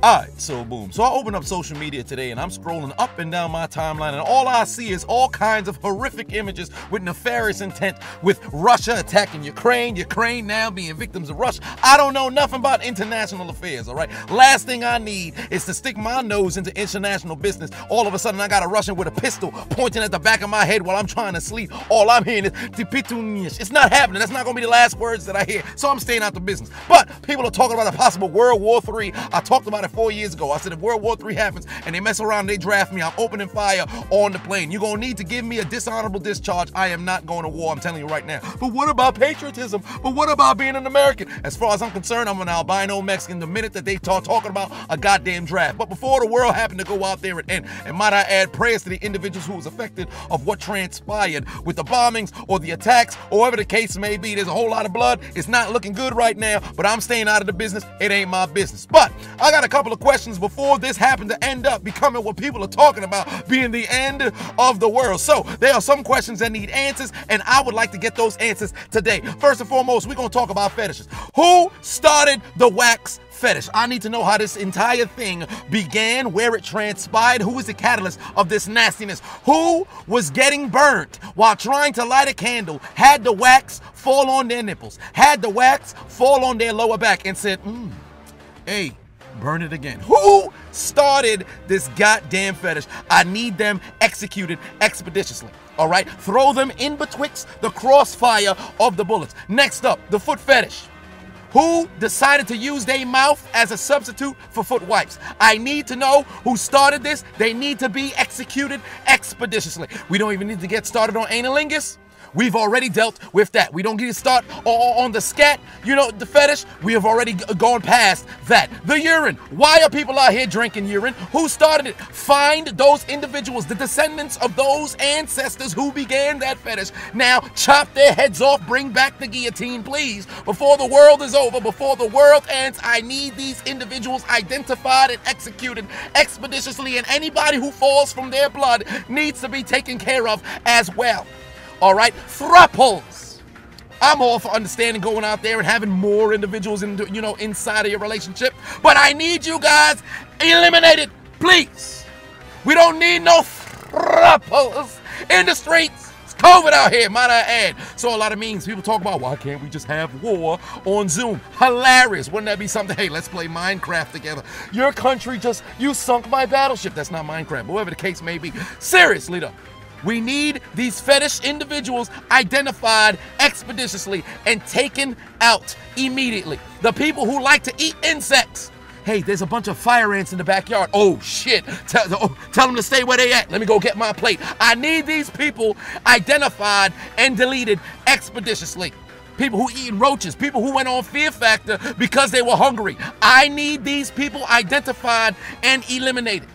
Alright, so boom. So I open up social media today and I'm scrolling up and down my timeline and all I see is all kinds of horrific images with nefarious intent, with Russia attacking Ukraine now being victims of Russia. I don't know nothing about international affairs, alright? Last thing I need is to stick my nose into international business. All of a sudden I got a Russian with a pistol pointing at the back of my head while I'm trying to sleep. All I'm hearing is "Tipitunish." It's not happening. That's not going to be the last words that I hear. So I'm staying out the business. But people are talking about a possible World War III. I talked about it 4 years ago. I said if World War III happens and they mess around and they draft me, I'm opening fire on the plane. You're going to need to give me a dishonorable discharge. I am not going to war. I'm telling you right now. But what about patriotism? But what about being an American? As far as I'm concerned, I'm an albino Mexican the minute that they start talking about a goddamn draft. But before the world happened to go out there and end, and might I add prayers to the individuals who was affected of what transpired with the bombings or the attacks or whatever the case may be. There's a whole lot of blood. It's not looking good right now, but I'm staying out of the business. It ain't my business. But I got a couple of questions before this happened to end up becoming what people are talking about being the end of the world. So there are some questions that need answers, and I would like to get those answers today. First and foremost, we're going to talk about fetishes. Who started the wax fetish? I need to know how this entire thing began, where it transpired, who was the catalyst of this nastiness, who was getting burnt while trying to light a candle, had the wax fall on their nipples, had the wax fall on their lower back and said, hey, burn it again. Who started this goddamn fetish? I need them executed expeditiously. All right, throw them in betwixt the crossfire of the bullets. Next up, the foot fetish. Who decided to use their mouth as a substitute for foot wipes? I need to know who started this. They need to be executed expeditiously. We don't even need to get started on analingus. We've already dealt with that. We don't get to start on the scat, the fetish. We have already gone past that. The urine. Why are people out here drinking urine? Who started it? Find those individuals, the descendants of those ancestors who began that fetish. Now, chop their heads off. Bring back the guillotine, please. Before the world is over, before the world ends, I need these individuals identified and executed expeditiously, and anybody who falls from their blood needs to be taken care of as well. All right, thruples. I'm all for understanding going out there and having more individuals inside of your relationship, but I need you guys eliminated, please. We don't need no thruples in the streets. It's COVID out here, might I add. So a lot of memes, people talk about, why can't we just have war on Zoom? Hilarious. Wouldn't that be something? Hey, let's play Minecraft together. Your country you sunk my battleship. That's not Minecraft, but whatever the case may be. Seriously though. We need these fetish individuals identified expeditiously and taken out immediately. The people who like to eat insects. Hey, there's a bunch of fire ants in the backyard. Oh, shit. Tell them to stay where they at. Let me go get my plate. I need these people identified and deleted expeditiously. People who eating roaches, people who went on Fear Factor because they were hungry. I need these people identified and eliminated.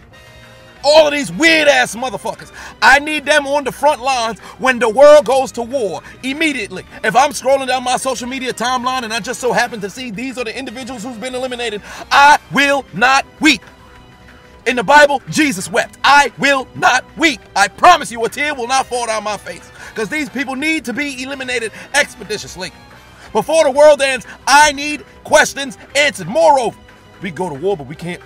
All of these weird-ass motherfuckers. I need them on the front lines when the world goes to war immediately. If I'm scrolling down my social media timeline and I just so happen to see these are the individuals who's been eliminated, I will not weep. In the Bible, Jesus wept. I will not weep. I promise you a tear will not fall down my face because these people need to be eliminated expeditiously. Before the world ends, I need questions answered. Moreover, we go to war, but we can't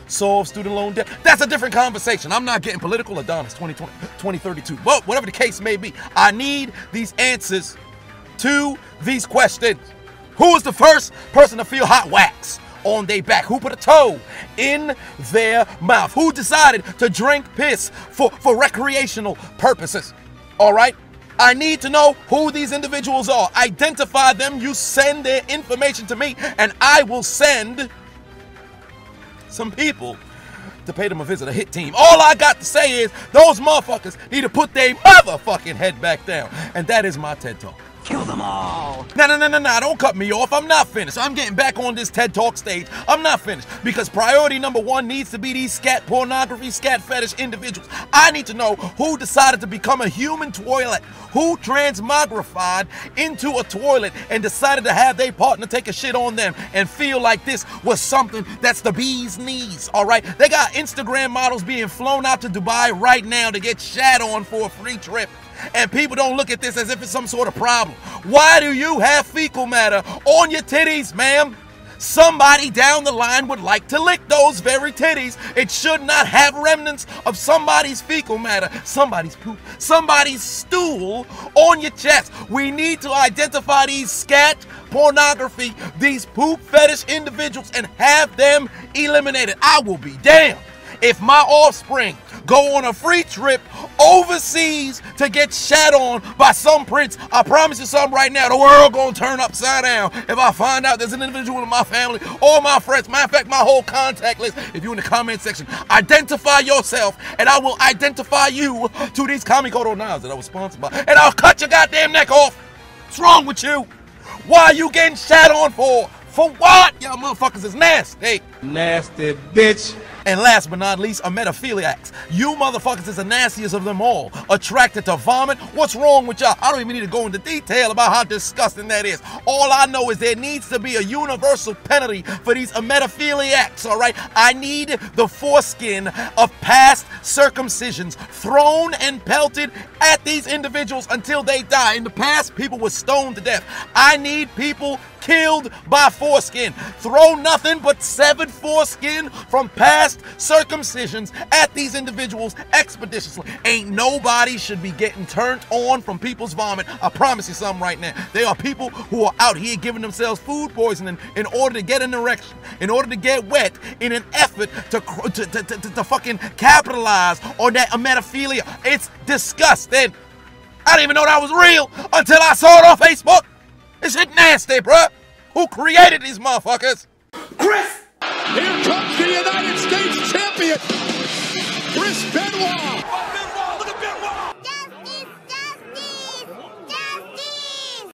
solve student loan debt. That's a different conversation. I'm not getting political. Adonis 2032. But whatever the case may be, I need these answers to these questions. Who was the first person to feel hot wax on their back? Who put a toe in their mouth? Who decided to drink piss for recreational purposes? All right? I need to know who these individuals are. Identify them. You send their information to me, and I will send some people to pay them a visit, a hit team. All I got to say is those motherfuckers need to put their motherfucking head back down. And that is my TED Talk. Kill them all. No, don't cut me off. I'm not finished. I'm getting back on this TED Talk stage. I'm not finished because priority number one needs to be these scat pornography, scat fetish individuals. I need to know who decided to become a human toilet, who transmogrified into a toilet and decided to have their partner take a shit on them and feel like this was something that's the bee's knees, all right? They got Instagram models being flown out to Dubai right now to get shat on for a free trip. And people don't look at this as if it's some sort of problem. Why do you have fecal matter on your titties, ma'am? somebody down the line would like to lick those very titties. It should not have remnants of somebody's fecal matter, somebody's poop, somebody's stool on your chest. We need to identify these scat pornography, these poop fetish individuals, and have them eliminated. I will be damned if my offspring go on a free trip overseas to get shat on by some prince. I promise you something right now, the world gonna turn upside down if I find out there's an individual in my family or my friends, matter of fact, my whole contact list. If you're in the comment section, identify yourself and I will identify you to these Cameo knives that I was sponsored by, and I'll cut your goddamn neck off. What's wrong with you? Why are you getting shat on for? For what? Y'all motherfuckers is nasty. Nasty bitch. And last but not least, emetrophiliacs. You motherfuckers is the nastiest of them all. Attracted to vomit? What's wrong with y'all? I don't even need to go into detail about how disgusting that is. All I know is there needs to be a universal penalty for these emetrophiliacs, all right? I need the foreskin of past circumcisions thrown and pelted at these individuals until they die. In the past, people were stoned to death. I need people killed by foreskin. Throw nothing but severed foreskin from past circumcisions at these individuals expeditiously. Ain't nobody should be getting turned on from people's vomit. I promise you something right now. There are people who are out here giving themselves food poisoning in order to get an erection, in order to get wet, in an effort to fucking capitalize on that emetophilia. It's disgusting. I didn't even know that was real until I saw it on Facebook. This shit nasty, bruh. Who created these motherfuckers? Chris! Here comes the United States champion, Chris Benoit.